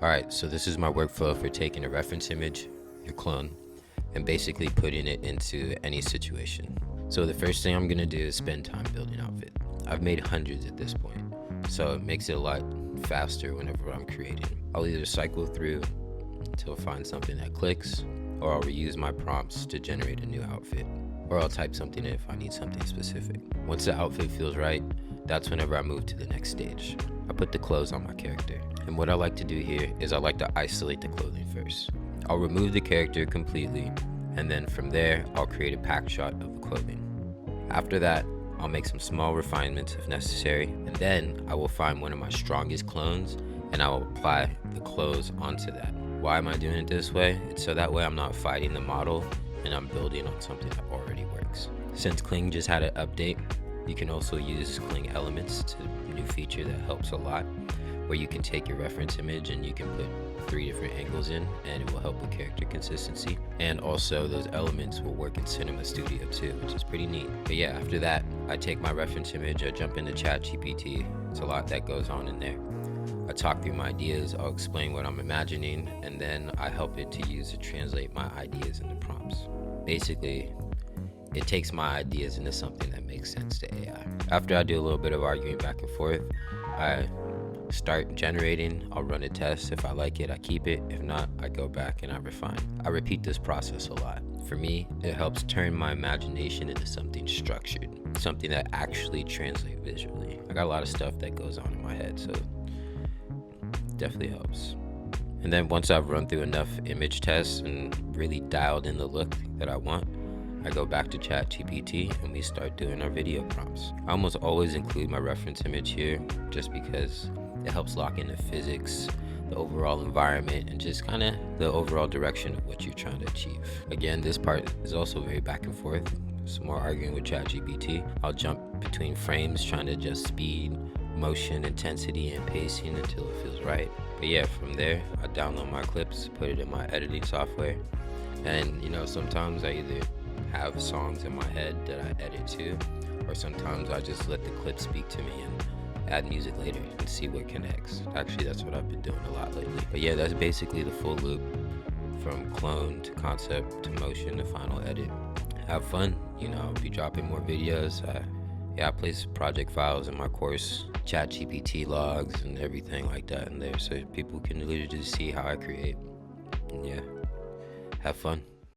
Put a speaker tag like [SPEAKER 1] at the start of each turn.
[SPEAKER 1] Alright, so this is my workflow for taking a reference image, your clone, and basically putting it into any situation. So the first thing I'm gonna do is spend time building outfit. I've made hundreds at this point, so it makes it a lot faster whenever I'm creating. I'll either cycle through until I find something that clicks, or I'll reuse my prompts to generate a new outfit, or I'll type something in if I need something specific. Once the outfit feels right, that's whenever I move to the next stage. I put the clothes on my character. And what I like to do here is I like to isolate the clothing first. I'll remove the character completely, and then from there, I'll create a pack shot of the clothing. After that, I'll make some small refinements if necessary, and then I will find one of my strongest clones and I will apply the clothes onto that. Why am I doing it this way? It's so that way I'm not fighting the model and I'm building on something that already works. Since Kling just had an update, you can also use Kling elements. It's a new feature that helps a lot, where you can take your reference image and you can put 3 different angles in, and it will help with character consistency. And also those elements will work in Cinema Studio too, which is pretty neat. But yeah, after that, I take my reference image, I jump into ChatGPT. It's a lot that goes on in there. I talk through my ideas, I'll explain what I'm imagining, and then I help it to use to translate my ideas into prompts. Basically, it takes my ideas into something that makes sense to AI. After I do a little bit of arguing back and forth, I start generating. I'll run a test. If I like it, I keep it. If not, I go back and I refine. I repeat this process a lot. For me, it helps turn my imagination into something structured, something that actually translates visually. I got a lot of stuff that goes on in my head, so it definitely helps. And then once I've run through enough image tests and really dialed in the look that I want, I go back to ChatGPT and we start doing our video prompts. I almost always include my reference image here just because it helps lock in the physics, the overall environment, and just kind of the overall direction of what you're trying to achieve. Again, this part is also very back and forth. Some more arguing with ChatGPT. I'll jump between frames trying to adjust speed, motion, intensity, and pacing until it feels right. But yeah, from there, I download my clips, put it in my editing software. And sometimes I either have songs in my head that I edit to, or sometimes I just let the clip speak to me and add music later and see what connects. Actually, that's what I've been doing a lot lately. But yeah, that's basically the full loop from clone to concept to motion to final edit. Have fun, I'll be dropping more videos. I place project files in my course, ChatGPT logs and everything like that in there, so people can literally just see how I create. And yeah, have fun.